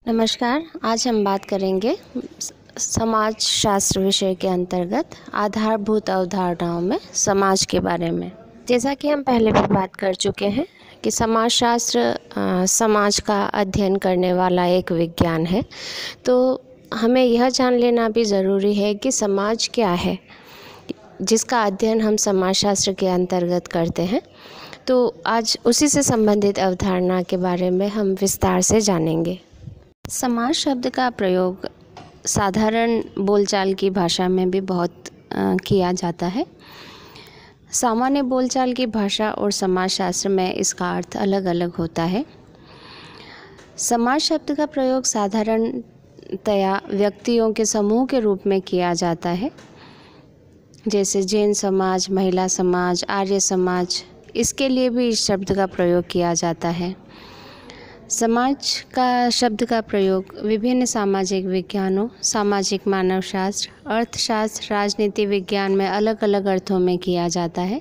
नमस्कार। आज हम बात करेंगे समाज शास्त्र विषय के अंतर्गत आधारभूत अवधारणाओं में समाज के बारे में। जैसा कि हम पहले भी बात कर चुके हैं कि समाज शास्त्र समाज का अध्ययन करने वाला एक विज्ञान है, तो हमें यह जान लेना भी ज़रूरी है कि समाज क्या है, जिसका अध्ययन हम समाज शास्त्र के अंतर्गत करते हैं। तो आज उसी से संबंधित अवधारणा के बारे में हम विस्तार से जानेंगे। समाज शब्द का प्रयोग साधारण बोलचाल की भाषा में भी बहुत किया जाता है। सामान्य बोलचाल की भाषा और समाजशास्त्र में इसका अर्थ अलग अलग होता है। समाज शब्द का प्रयोग साधारणतया व्यक्तियों के समूह के रूप में किया जाता है, जैसे जैन समाज, महिला समाज, आर्य समाज। इसके लिए भी इस शब्द का प्रयोग किया जाता है। समाज का शब्द का प्रयोग विभिन्न सामाजिक विज्ञानों, सामाजिक मानवशास्त्र, अर्थशास्त्र, राजनीति विज्ञान में अलग अलग अर्थों में किया जाता है।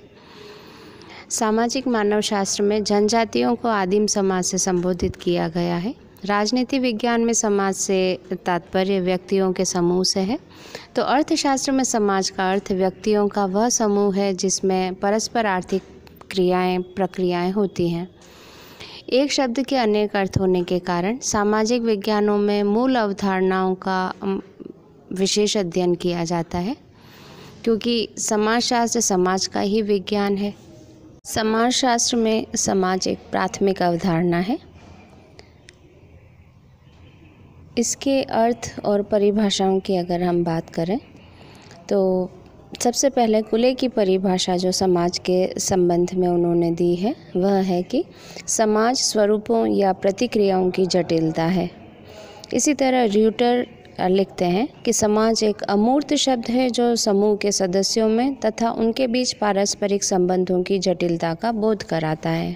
सामाजिक मानवशास्त्र में जनजातियों को आदिम समाज से संबोधित किया गया है। राजनीति विज्ञान में समाज से तात्पर्य व्यक्तियों के समूह से है। तो अर्थशास्त्र में समाज का अर्थ व्यक्तियों का वह समूह है जिसमें परस्पर आर्थिक प्रक्रियाएं होती हैं। एक शब्द के अनेक अर्थ होने के कारण सामाजिक विज्ञानों में मूल अवधारणाओं का विशेष अध्ययन किया जाता है, क्योंकि समाजशास्त्र समाज का ही विज्ञान है। समाजशास्त्र में समाज एक प्राथमिक अवधारणा है। इसके अर्थ और परिभाषाओं की अगर हम बात करें तो सबसे पहले कुले की परिभाषा जो समाज के संबंध में उन्होंने दी है वह है कि समाज स्वरूपों या प्रतिक्रियाओं की जटिलता है। इसी तरह र्यूटर लिखते हैं कि समाज एक अमूर्त शब्द है जो समूह के सदस्यों में तथा उनके बीच पारस्परिक संबंधों की जटिलता का बोध कराता है।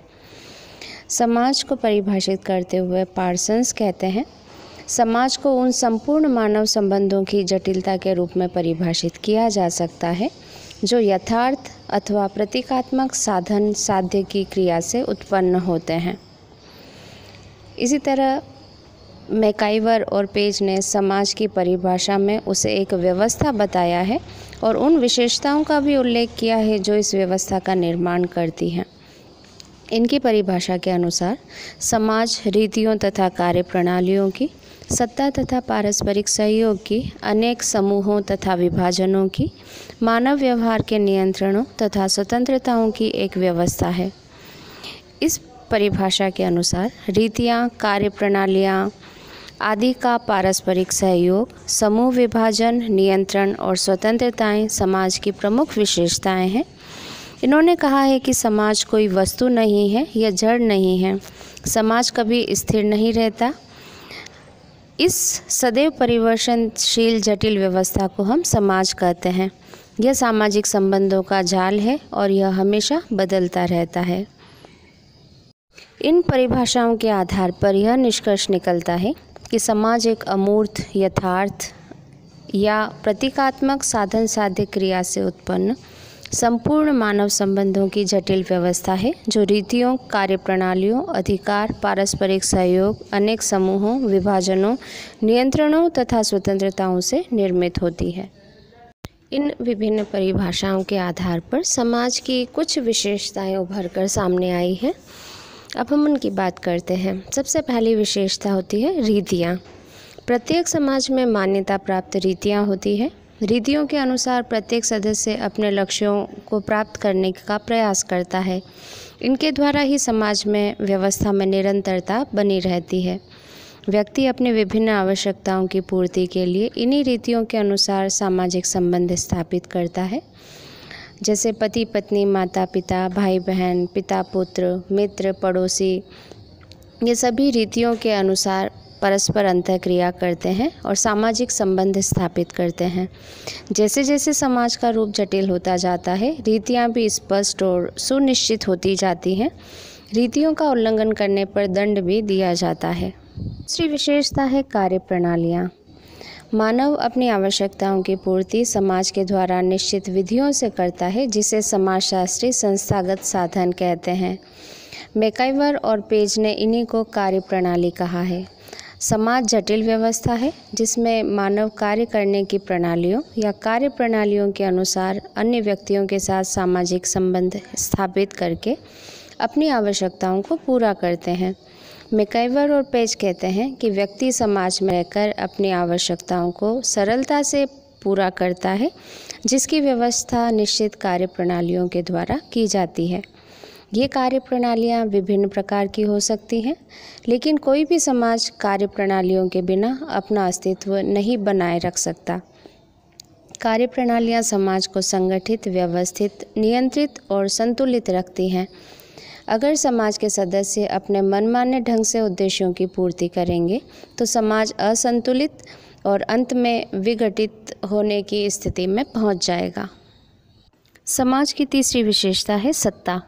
समाज को परिभाषित करते हुए पार्सन्स कहते हैं, समाज को उन संपूर्ण मानव संबंधों की जटिलता के रूप में परिभाषित किया जा सकता है जो यथार्थ अथवा प्रतीकात्मक साधन साध्य की क्रिया से उत्पन्न होते हैं। इसी तरह मैकाइवर और पेज ने समाज की परिभाषा में उसे एक व्यवस्था बताया है और उन विशेषताओं का भी उल्लेख किया है जो इस व्यवस्था का निर्माण करती हैं। इनकी परिभाषा के अनुसार समाज रीतियों तथा कार्य प्रणालियों की, सत्ता तथा पारस्परिक सहयोग की, अनेक समूहों तथा विभाजनों की, मानव व्यवहार के नियंत्रणों तथा स्वतंत्रताओं की एक व्यवस्था है। इस परिभाषा के अनुसार रीतियाँ, कार्य प्रणालियाँ आदि का पारस्परिक सहयोग, समूह विभाजन, नियंत्रण और स्वतंत्रताएं समाज की प्रमुख विशेषताएं हैं। इन्होंने कहा है कि समाज कोई वस्तु नहीं है या जड़ नहीं है। समाज कभी स्थिर नहीं रहता। इस सदैव परिवर्तनशील जटिल व्यवस्था को हम समाज कहते हैं। यह सामाजिक संबंधों का जाल है और यह हमेशा बदलता रहता है। इन परिभाषाओं के आधार पर यह निष्कर्ष निकलता है कि समाज एक अमूर्त, यथार्थ या प्रतीकात्मक साधन साध्य क्रिया से उत्पन्न संपूर्ण मानव संबंधों की जटिल व्यवस्था है जो रीतियों, कार्यप्रणालियों, अधिकार, पारस्परिक सहयोग, अनेक समूहों, विभाजनों, नियंत्रणों तथा स्वतंत्रताओं से निर्मित होती है। इन विभिन्न परिभाषाओं के आधार पर समाज की कुछ विशेषताएं उभर कर सामने आई हैं। अब हम उनकी बात करते हैं। सबसे पहली विशेषता होती है रीतियाँ। प्रत्येक समाज में मान्यता प्राप्त रीतियाँ होती है। रीतियों के अनुसार प्रत्येक सदस्य अपने लक्ष्यों को प्राप्त करने का प्रयास करता है। इनके द्वारा ही समाज में व्यवस्था में निरंतरता बनी रहती है। व्यक्ति अपनी विभिन्न आवश्यकताओं की पूर्ति के लिए इन्हीं रीतियों के अनुसार सामाजिक संबंध स्थापित करता है, जैसे पति पत्नी, माता पिता, भाई बहन, पिता पुत्र, मित्र, पड़ोसी। ये सभी रीतियों के अनुसार परस्पर अंतःक्रिया करते हैं और सामाजिक संबंध स्थापित करते हैं। जैसे जैसे समाज का रूप जटिल होता जाता है, रीतियाँ भी स्पष्ट और सुनिश्चित होती जाती हैं। रीतियों का उल्लंघन करने पर दंड भी दिया जाता है। दूसरी विशेषता है कार्य प्रणालियाँ। मानव अपनी आवश्यकताओं की पूर्ति समाज के द्वारा निश्चित विधियों से करता है, जिसे समाजशास्त्री संस्थागत साधन कहते हैं। मैकाइवर और पेज ने इन्हीं को कार्य प्रणाली कहा है। समाज जटिल व्यवस्था है जिसमें मानव कार्य करने की प्रणालियों या कार्य प्रणालियों के अनुसार अन्य व्यक्तियों के साथ सामाजिक संबंध स्थापित करके अपनी आवश्यकताओं को पूरा करते हैं। मैकाइवर और पेज कहते हैं कि व्यक्ति समाज में रहकर अपनी आवश्यकताओं को सरलता से पूरा करता है, जिसकी व्यवस्था निश्चित कार्य प्रणालियों के द्वारा की जाती है। ये कार्य प्रणालियाँ विभिन्न प्रकार की हो सकती हैं, लेकिन कोई भी समाज कार्य प्रणालियों के बिना अपना अस्तित्व नहीं बनाए रख सकता। कार्य प्रणालियाँ समाज को संगठित, व्यवस्थित, नियंत्रित और संतुलित रखती हैं। अगर समाज के सदस्य अपने मनमाने ढंग से उद्देश्यों की पूर्ति करेंगे तो समाज असंतुलित और अंत में विघटित होने की स्थिति में पहुंच जाएगा। समाज की तीसरी विशेषता है सत्ता।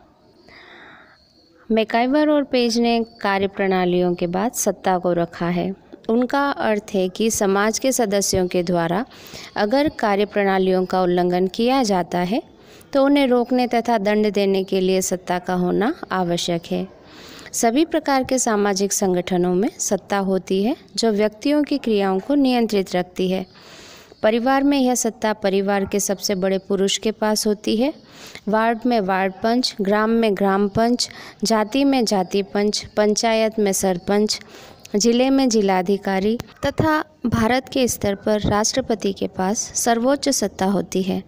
मैकाइवर और पेज ने कार्य प्रणालियों के बाद सत्ता को रखा है। उनका अर्थ है कि समाज के सदस्यों के द्वारा अगर कार्य प्रणालियों का उल्लंघन किया जाता है तो उन्हें रोकने तथा दंड देने के लिए सत्ता का होना आवश्यक है। सभी प्रकार के सामाजिक संगठनों में सत्ता होती है जो व्यक्तियों की क्रियाओं को नियंत्रित रखती है। परिवार में यह सत्ता परिवार के सबसे बड़े पुरुष के पास होती है। वार्ड में वार्ड पंच, ग्राम में ग्राम पंच, जाति में जाति पंच, पंचायत में सरपंच, जिले में जिलाधिकारी तथा भारत के स्तर पर राष्ट्रपति के पास सर्वोच्च सत्ता होती है।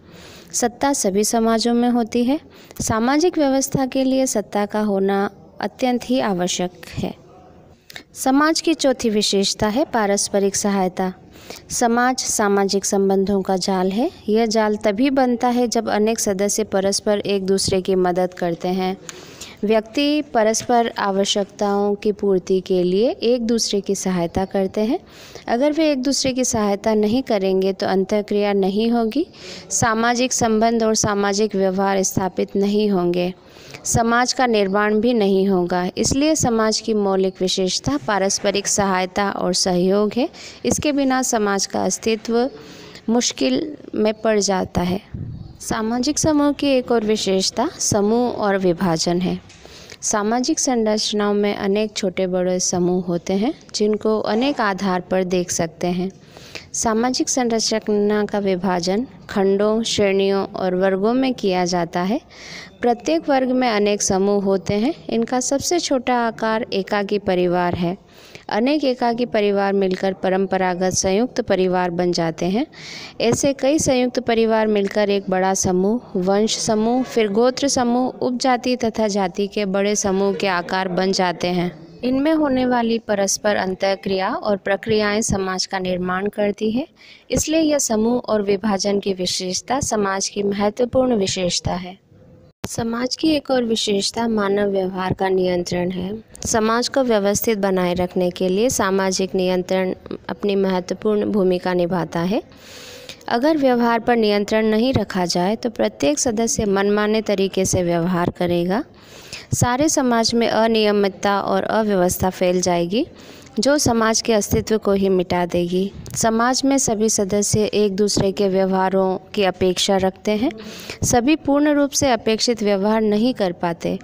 सत्ता सभी समाजों में होती है। सामाजिक व्यवस्था के लिए सत्ता का होना अत्यंत ही आवश्यक है। समाज की चौथी विशेषता है पारस्परिक सहायता। समाज सामाजिक संबंधों का जाल है। यह जाल तभी बनता है जब अनेक सदस्य परस्पर एक दूसरे की मदद करते हैं। व्यक्ति परस्पर आवश्यकताओं की पूर्ति के लिए एक दूसरे की सहायता करते हैं। अगर वे एक दूसरे की सहायता नहीं करेंगे तो अंतःक्रिया नहीं होगी, सामाजिक संबंध और सामाजिक व्यवहार स्थापित नहीं होंगे, समाज का निर्माण भी नहीं होगा। इसलिए समाज की मौलिक विशेषता पारस्परिक सहायता और सहयोग है। इसके बिना समाज का अस्तित्व मुश्किल में पड़ जाता है। सामाजिक समूह की एक और विशेषता समूह और विभाजन है। सामाजिक संरचनाओं में अनेक छोटे बड़े समूह होते हैं जिनको अनेक आधार पर देख सकते हैं। सामाजिक संरचना का विभाजन खंडों, श्रेणियों और वर्गों में किया जाता है। प्रत्येक वर्ग में अनेक समूह होते हैं। इनका सबसे छोटा आकार एकाकी परिवार है। अनेक एकाकी परिवार मिलकर परंपरागत संयुक्त परिवार बन जाते हैं। ऐसे कई संयुक्त परिवार मिलकर एक बड़ा समूह, वंश समूह, फिर गोत्र समूह, उपजाति तथा जाति के बड़े समूह के आकार बन जाते हैं। इनमें होने वाली परस्पर अंतःक्रिया और प्रक्रियाएं समाज का निर्माण करती है। इसलिए यह समूह और विभाजन की विशेषता समाज की महत्वपूर्ण विशेषता है। समाज की एक और विशेषता मानव व्यवहार का नियंत्रण है। समाज को व्यवस्थित बनाए रखने के लिए सामाजिक नियंत्रण अपनी महत्वपूर्ण भूमिका निभाता है। अगर व्यवहार पर नियंत्रण नहीं रखा जाए तो प्रत्येक सदस्य मनमाने तरीके से व्यवहार करेगा। सारे समाज में अनियमितता और अव्यवस्था फैल जाएगी जो समाज के अस्तित्व को ही मिटा देगी। समाज में सभी सदस्य एक दूसरे के व्यवहारों की अपेक्षा रखते हैं। सभी पूर्ण रूप से अपेक्षित व्यवहार नहीं कर पाते।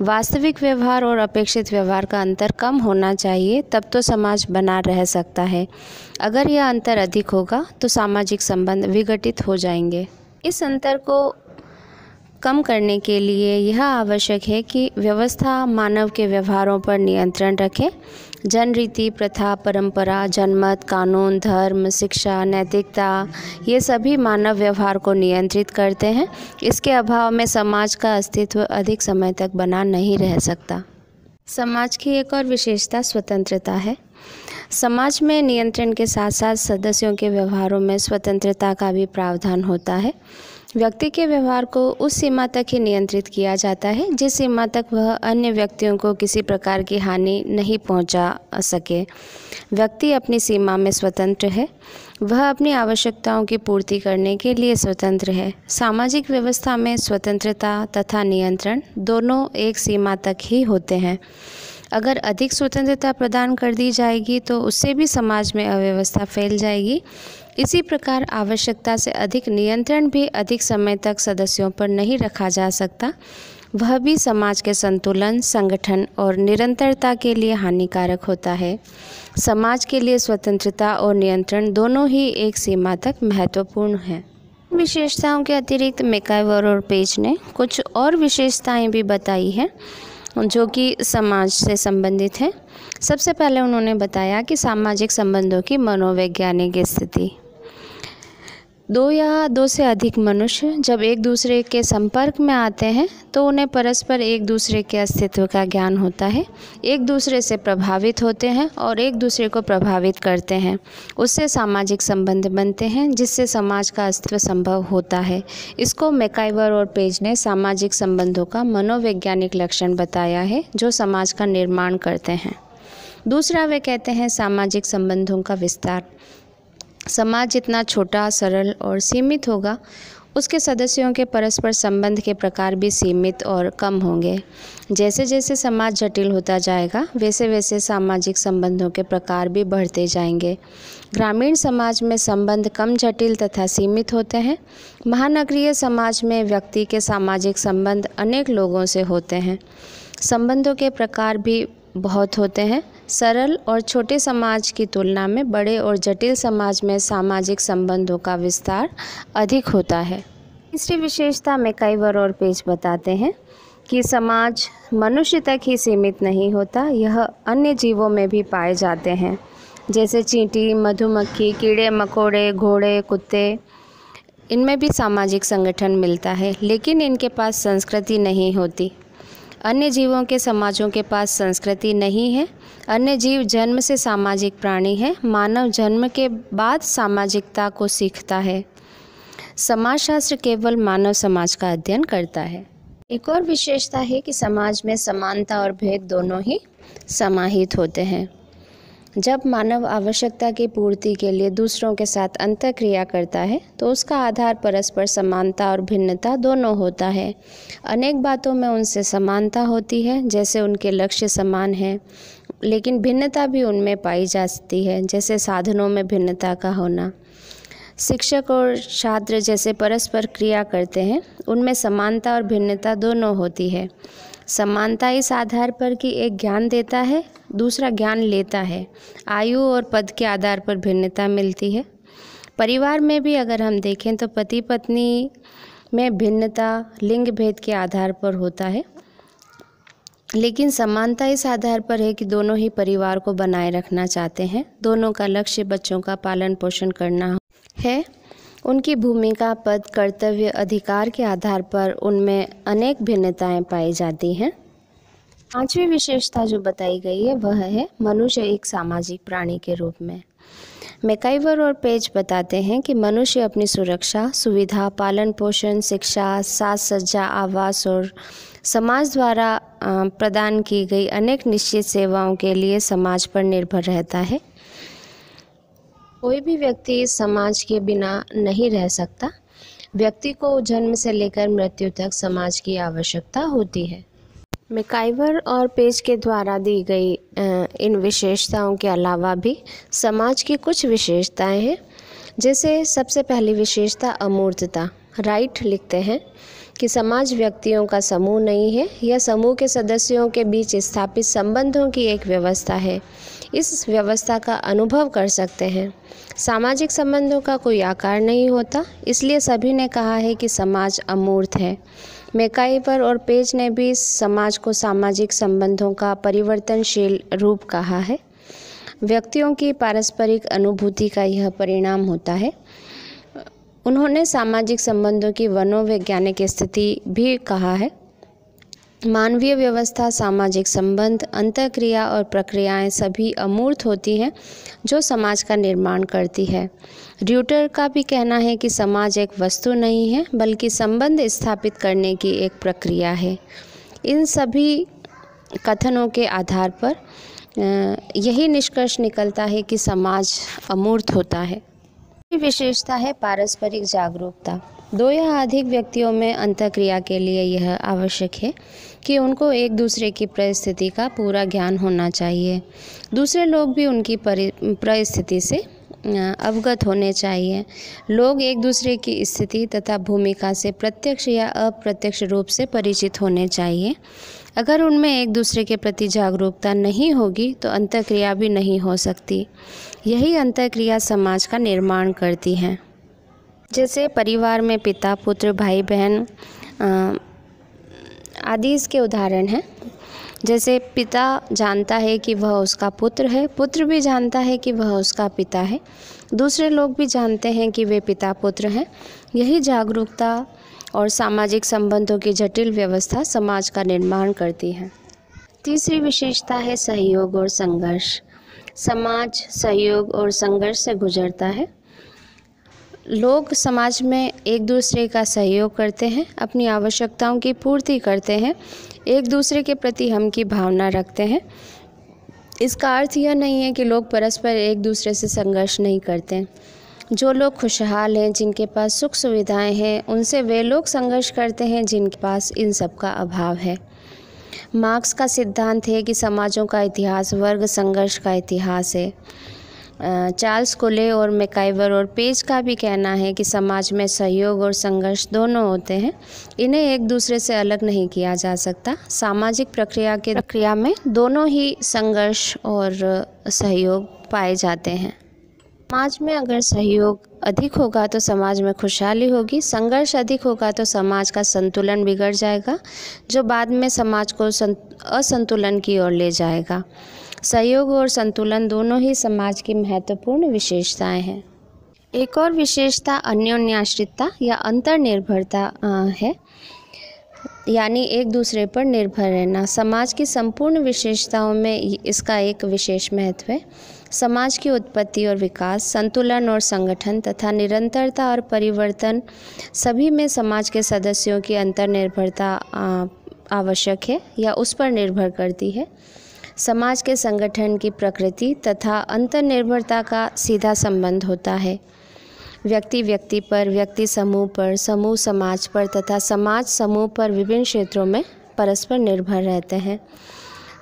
वास्तविक व्यवहार और अपेक्षित व्यवहार का अंतर कम होना चाहिए, तब तो समाज बना रह सकता है। अगर यह अंतर अधिक होगा तो सामाजिक संबंध विघटित हो जाएंगे। इस अंतर को कम करने के लिए यह आवश्यक है कि व्यवस्था मानव के व्यवहारों पर नियंत्रण रखे। जनरीति, प्रथा, परंपरा, जनमत, कानून, धर्म, शिक्षा, नैतिकता ये सभी मानव व्यवहार को नियंत्रित करते हैं। इसके अभाव में समाज का अस्तित्व अधिक समय तक बना नहीं रह सकता। समाज की एक और विशेषता स्वतंत्रता है। समाज में नियंत्रण के साथ साथ सदस्यों के व्यवहारों में स्वतंत्रता का भी प्रावधान होता है। व्यक्ति के व्यवहार को उस सीमा तक ही नियंत्रित किया जाता है जिस सीमा तक वह अन्य व्यक्तियों को किसी प्रकार की हानि नहीं पहुंचा सके। व्यक्ति अपनी सीमा में स्वतंत्र है। वह अपनी आवश्यकताओं की पूर्ति करने के लिए स्वतंत्र है। सामाजिक व्यवस्था में स्वतंत्रता तथा नियंत्रण दोनों एक सीमा तक ही होते हैं। अगर अधिक स्वतंत्रता प्रदान कर दी जाएगी तो उससे भी समाज में अव्यवस्था फैल जाएगी। इसी प्रकार आवश्यकता से अधिक नियंत्रण भी अधिक समय तक सदस्यों पर नहीं रखा जा सकता। वह भी समाज के संतुलन, संगठन और निरंतरता के लिए हानिकारक होता है। समाज के लिए स्वतंत्रता और नियंत्रण दोनों ही एक सीमा तक महत्वपूर्ण हैं। विशेषताओं के अतिरिक्त मैकाइवर और पेज ने कुछ और विशेषताएं भी बताई हैं जो कि समाज से संबंधित हैं। सबसे पहले उन्होंने बताया कि सामाजिक संबंधों की मनोवैज्ञानिक स्थिति। दो या दो से अधिक मनुष्य जब एक दूसरे के संपर्क में आते हैं तो उन्हें परस्पर एक दूसरे के अस्तित्व का ज्ञान होता है, एक दूसरे से प्रभावित होते हैं और एक दूसरे को प्रभावित करते हैं। उससे सामाजिक संबंध बनते हैं जिससे समाज का अस्तित्व संभव होता है। इसको मैकाइवर और पेज ने सामाजिक संबंधों का मनोवैज्ञानिक लक्षण बताया है जो समाज का निर्माण करते हैं। दूसरा, वे कहते हैं सामाजिक संबंधों का विस्तार। समाज जितना छोटा, सरल और सीमित होगा, उसके सदस्यों के परस्पर संबंध के प्रकार भी सीमित और कम होंगे। जैसे जैसे समाज जटिल होता जाएगा, वैसे वैसे सामाजिक संबंधों के प्रकार भी बढ़ते जाएंगे। ग्रामीण समाज में संबंध कम जटिल तथा सीमित होते हैं। महानगरीय समाज में व्यक्ति के सामाजिक संबंध अनेक लोगों से होते हैं। संबंधों के प्रकार भी बहुत होते हैं। सरल और छोटे समाज की तुलना में बड़े और जटिल समाज में सामाजिक संबंधों का विस्तार अधिक होता है। तीसरी विशेषता मैकाइवर और पेज बताते हैं कि समाज मनुष्य तक ही सीमित नहीं होता, यह अन्य जीवों में भी पाए जाते हैं, जैसे चींटी, मधुमक्खी, कीड़े मकोड़े, घोड़े, कुत्ते। इनमें भी सामाजिक संगठन मिलता है, लेकिन इनके पास संस्कृति नहीं होती। अन्य जीवों के समाजों के पास संस्कृति नहीं है। अन्य जीव जन्म से सामाजिक प्राणी है। मानव जन्म के बाद सामाजिकता को सीखता है। समाजशास्त्र केवल मानव समाज का अध्ययन करता है। एक और विशेषता है कि समाज में समानता और भेद दोनों ही समाहित होते हैं। जब मानव आवश्यकता की पूर्ति के लिए दूसरों के साथ अंतःक्रिया करता है तो उसका आधार परस्पर समानता और भिन्नता दोनों होता है। अनेक बातों में उनसे समानता होती है, जैसे उनके लक्ष्य समान हैं, लेकिन भिन्नता भी उनमें पाई जाती है, जैसे साधनों में भिन्नता का होना। शिक्षक और छात्र जैसे परस्पर क्रिया करते हैं, उनमें समानता और भिन्नता दोनों होती है। समानता इस आधार पर कि एक ज्ञान देता है, दूसरा ज्ञान लेता है। आयु और पद के आधार पर भिन्नता मिलती है। परिवार में भी अगर हम देखें तो पति पत्नी में भिन्नता लिंग भेद के आधार पर होता है, लेकिन समानता इस आधार पर है कि दोनों ही परिवार को बनाए रखना चाहते हैं। दोनों का लक्ष्य बच्चों का पालन पोषण करना है। उनकी भूमिका, पद, कर्तव्य, अधिकार के आधार पर उनमें अनेक भिन्नताएं पाई जाती हैं। पांचवी विशेषता जो बताई गई है वह है मनुष्य एक सामाजिक प्राणी के रूप में। मैकाइवर और पेज बताते हैं कि मनुष्य अपनी सुरक्षा, सुविधा, पालन पोषण, शिक्षा, साज सज्जा, आवास और समाज द्वारा प्रदान की गई अनेक निश्चित सेवाओं के लिए समाज पर निर्भर रहता है। कोई भी व्यक्ति समाज के बिना नहीं रह सकता। व्यक्ति को जन्म से लेकर मृत्यु तक समाज की आवश्यकता होती है। मैकाइवर और पेज के द्वारा दी गई इन विशेषताओं के अलावा भी समाज की कुछ विशेषताएं हैं। जैसे सबसे पहली विशेषता अमूर्तता। राइट लिखते हैं कि समाज व्यक्तियों का समूह नहीं है, यह समूह के सदस्यों के बीच स्थापित संबंधों की एक व्यवस्था है। इस व्यवस्था का अनुभव कर सकते हैं। सामाजिक संबंधों का कोई आकार नहीं होता, इसलिए सभी ने कहा है कि समाज अमूर्त है। मैकाइवर और पेज ने भी समाज को सामाजिक संबंधों का परिवर्तनशील रूप कहा है। व्यक्तियों की पारस्परिक अनुभूति का यह परिणाम होता है। उन्होंने सामाजिक संबंधों की मनोवैज्ञानिक स्थिति भी कहा है। मानवीय व्यवस्था, सामाजिक संबंध, अंतःक्रिया और प्रक्रियाएं सभी अमूर्त होती हैं जो समाज का निर्माण करती है। ड्यूटर का भी कहना है कि समाज एक वस्तु नहीं है बल्कि संबंध स्थापित करने की एक प्रक्रिया है। इन सभी कथनों के आधार पर यही निष्कर्ष निकलता है कि समाज अमूर्त होता है। विशेषता है पारस्परिक जागरूकता। दो या अधिक व्यक्तियों में अंतःक्रिया के लिए यह आवश्यक है कि उनको एक दूसरे की परिस्थिति का पूरा ज्ञान होना चाहिए। दूसरे लोग भी उनकी परिस्थिति से अवगत होने चाहिए। लोग एक दूसरे की स्थिति तथा भूमिका से प्रत्यक्ष या अप्रत्यक्ष रूप से परिचित होने चाहिए। अगर उनमें एक दूसरे के प्रति जागरूकता नहीं होगी तो अंतःक्रिया भी नहीं हो सकती। यही अंतःक्रिया समाज का निर्माण करती हैं। जैसे परिवार में पिता, पुत्र, भाई, बहन आदि इसके उदाहरण हैं। जैसे पिता जानता है कि वह उसका पुत्र है, पुत्र भी जानता है कि वह उसका पिता है, दूसरे लोग भी जानते हैं कि वे पिता पुत्र हैं। यही जागरूकता और सामाजिक संबंधों की जटिल व्यवस्था समाज का निर्माण करती है। तीसरी विशेषता है सहयोग और संघर्ष। समाज सहयोग और संघर्ष से गुजरता है। लोग समाज में एक दूसरे का सहयोग करते हैं, अपनी आवश्यकताओं की पूर्ति करते हैं, एक दूसरे के प्रति हम की भावना रखते हैं। इसका अर्थ यह नहीं है कि लोग परस्पर एक दूसरे से संघर्ष नहीं करते। जो लोग खुशहाल हैं, जिनके पास सुख सुविधाएं हैं, उनसे वे लोग संघर्ष करते हैं जिनके पास इन सब का अभाव है। मार्क्स का सिद्धांत है कि समाजों का इतिहास वर्ग संघर्ष का इतिहास है। चार्ल्स कोले और मैकाइवर और पेज का भी कहना है कि समाज में सहयोग और संघर्ष दोनों होते हैं, इन्हें एक दूसरे से अलग नहीं किया जा सकता। सामाजिक प्रक्रिया में दोनों ही संघर्ष और सहयोग पाए जाते हैं। समाज में अगर सहयोग अधिक होगा तो समाज में खुशहाली होगी, संघर्ष अधिक होगा तो समाज का संतुलन बिगड़ जाएगा, जो बाद में समाज को असंतुलन की ओर ले जाएगा। सहयोग और संतुलन दोनों ही समाज की महत्वपूर्ण विशेषताएं हैं। एक और विशेषता अन्योन्याश्रितता या अंतर्निर्भरता है, यानी एक दूसरे पर निर्भर रहना। समाज की संपूर्ण विशेषताओं में इसका एक विशेष महत्व है। समाज की उत्पत्ति और विकास, संतुलन और संगठन तथा निरंतरता और परिवर्तन, सभी में समाज के सदस्यों की अंतर्निर्भरता आवश्यक है या उस पर निर्भर करती है। समाज के संगठन की प्रकृति तथा अंतर्निर्भरता का सीधा संबंध होता है। व्यक्ति व्यक्ति पर, व्यक्ति समूह पर, समूह समाज पर तथा समाज समूह पर विभिन्न क्षेत्रों में परस्पर निर्भर रहते हैं।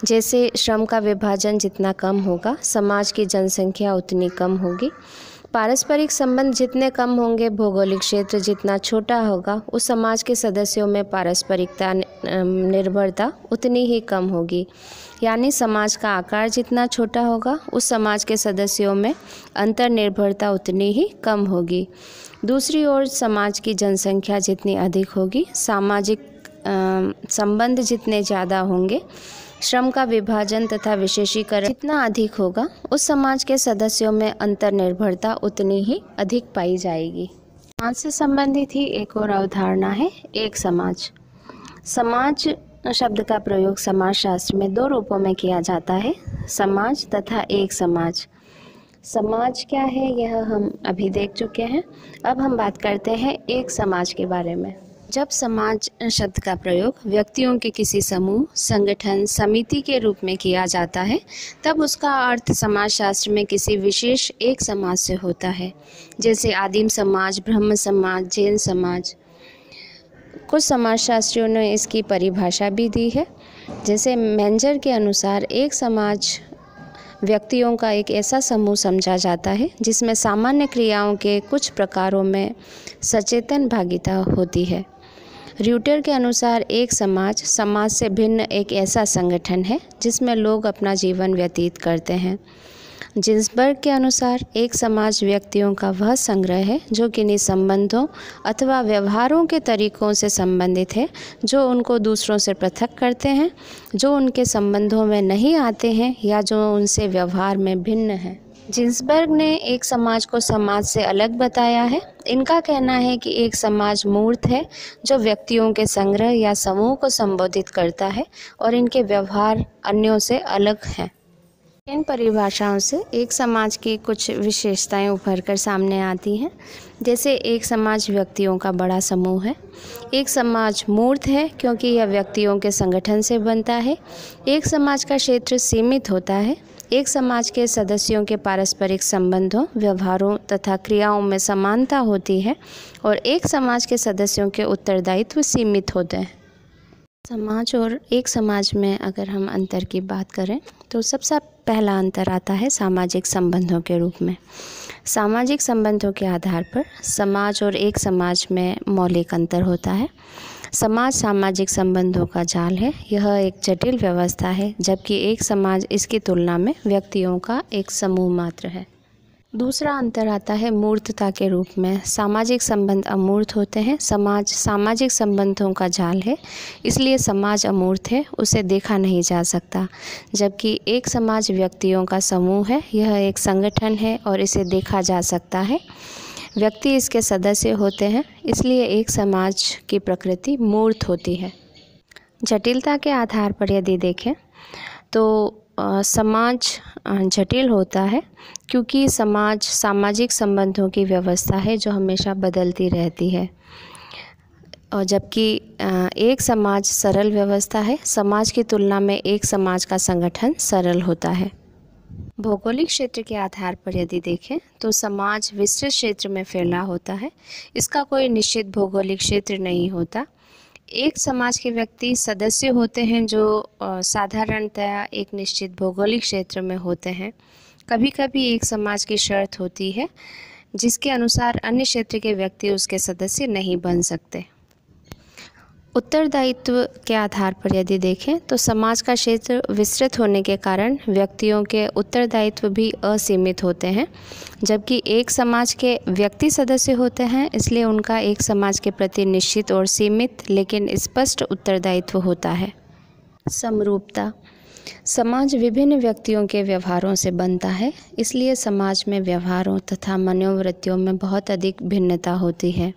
जैसे श्रम का विभाजन जितना कम होगा, समाज की जनसंख्या उतनी कम होगी। पारस्परिक संबंध जितने कम होंगे, भौगोलिक क्षेत्र जितना छोटा होगा, उस समाज के सदस्यों में पारस्परिकता निर्भरता उतनी ही कम होगी। यानी समाज का आकार जितना छोटा होगा, उस समाज के सदस्यों में अंतर्निर्भरता उतनी ही कम होगी। दूसरी ओर समाज की जनसंख्या जितनी अधिक होगी, सामाजिक संबंध जितने ज़्यादा होंगे, श्रम का विभाजन तथा विशेषीकरण जितना अधिक होगा, उस समाज के सदस्यों में अंतर्निर्भरता उतनी ही अधिक पाई जाएगी। समाज से संबंधित ही एक और अवधारणा है एक समाज। समाज शब्द का प्रयोग समाजशास्त्र में दो रूपों में किया जाता है, समाज तथा एक समाज। समाज क्या है यह हम अभी देख चुके हैं। अब हम बात करते हैं एक समाज के बारे में। जब समाज शब्द का प्रयोग व्यक्तियों के किसी समूह, संगठन, समिति के रूप में किया जाता है, तब उसका अर्थ समाजशास्त्र में किसी विशेष एक समाज से होता है। जैसे आदिम समाज, ब्रह्म समाज, जैन समाज। कुछ समाजशास्त्रियों ने इसकी परिभाषा भी दी है। जैसे मेंजर के अनुसार एक समाज व्यक्तियों का एक ऐसा समूह समझा जाता है जिसमें सामान्य क्रियाओं के कुछ प्रकारों में सचेतन भागीदारी होती है। र्यूटर के अनुसार एक समाज समाज से भिन्न एक ऐसा संगठन है जिसमें लोग अपना जीवन व्यतीत करते हैं। जिन्सबर्ग के अनुसार एक समाज व्यक्तियों का वह संग्रह है जो किन्हीं संबंधों अथवा व्यवहारों के तरीकों से संबंधित है, जो उनको दूसरों से पृथक करते हैं, जो उनके संबंधों में नहीं आते हैं या जो उनसे व्यवहार में भिन्न है। जिन्सबर्ग ने एक समाज को समाज से अलग बताया है। इनका कहना है कि एक समाज मूर्त है जो व्यक्तियों के संग्रह या समूह को संबोधित करता है और इनके व्यवहार अन्यों से अलग हैं। इन परिभाषाओं से एक समाज की कुछ विशेषताएं उभर कर सामने आती हैं। जैसे एक समाज व्यक्तियों का बड़ा समूह है। एक समाज मूर्त है क्योंकि यह व्यक्तियों के संगठन से बनता है। एक समाज का क्षेत्र सीमित होता है। एक समाज के सदस्यों के पारस्परिक संबंधों, व्यवहारों तथा क्रियाओं में समानता होती है और एक समाज के सदस्यों के उत्तरदायित्व सीमित होते हैं। समाज और एक समाज में अगर हम अंतर की बात करें तो सबसे पहला अंतर आता है सामाजिक संबंधों के रूप में। सामाजिक संबंधों के आधार पर समाज और एक समाज में मौलिक अंतर होता है। समाज सामाजिक संबंधों का जाल है। यह एक जटिल व्यवस्था है, जबकि एक समाज इसकी तुलना में व्यक्तियों का एक समूह मात्र है। दूसरा अंतर आता है मूर्तता के रूप में। सामाजिक संबंध अमूर्त होते हैं। समाज सामाजिक संबंधों का जाल है, इसलिए समाज अमूर्त है, उसे देखा नहीं जा सकता। जबकि एक समाज व्यक्तियों का समूह है, यह एक संगठन है और इसे देखा जा सकता है। व्यक्ति इसके सदस्य होते हैं, इसलिए एक समाज की प्रकृति मूर्त होती है। जटिलता के आधार पर यदि देखें तो समाज जटिल होता है, क्योंकि समाज सामाजिक संबंधों की व्यवस्था है जो हमेशा बदलती रहती है। और जबकि एक समाज सरल व्यवस्था है। समाज की तुलना में एक समाज का संगठन सरल होता है। भौगोलिक क्षेत्र के आधार पर यदि देखें तो समाज विस्तृत क्षेत्र में फैला होता है। इसका कोई निश्चित भौगोलिक क्षेत्र नहीं होता। एक समाज के व्यक्ति सदस्य होते हैं जो साधारणतया एक निश्चित भौगोलिक क्षेत्र में होते हैं। कभी कभी एक समाज की शर्त होती है जिसके अनुसार अन्य क्षेत्र के व्यक्ति उसके सदस्य नहीं बन सकते। उत्तरदायित्व के आधार पर यदि देखें तो समाज का क्षेत्र विस्तृत होने के कारण व्यक्तियों के उत्तरदायित्व भी असीमित होते हैं। जबकि एक समाज के व्यक्ति सदस्य होते हैं, इसलिए उनका एक समाज के प्रति निश्चित और सीमित लेकिन स्पष्ट उत्तरदायित्व होता है। समरूपता। समाज विभिन्न व्यक्तियों के व्यवहारों से बनता है, इसलिए समाज में व्यवहारों तथा मनोवृत्तियों में बहुत अधिक भिन्नता होती है।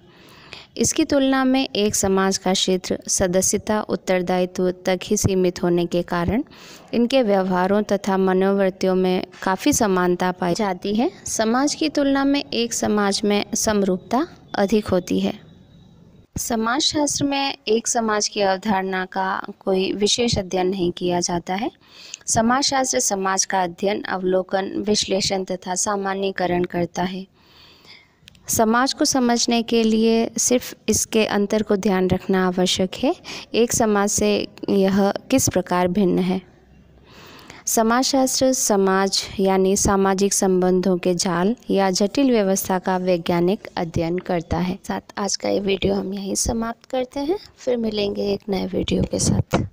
इसकी तुलना में एक समाज का क्षेत्र सदस्यता उत्तरदायित्व तक ही सीमित होने के कारण इनके व्यवहारों तथा मनोवृत्तियों में काफ़ी समानता पाई जाती है। समाज की तुलना में एक समाज में समरूपता अधिक होती है। समाजशास्त्र में एक समाज की अवधारणा का कोई विशेष अध्ययन नहीं किया जाता है। समाजशास्त्र समाज का अध्ययन, अवलोकन, विश्लेषण तथा सामान्यीकरण करता है। समाज को समझने के लिए सिर्फ इसके अंतर को ध्यान रखना आवश्यक है। एक समाज से यह किस प्रकार भिन्न है। समाजशास्त्र समाज यानी सामाजिक संबंधों के जाल या जटिल व्यवस्था का वैज्ञानिक अध्ययन करता है। साथ आज का ये वीडियो हम यहीं समाप्त करते हैं। फिर मिलेंगे एक नए वीडियो के साथ।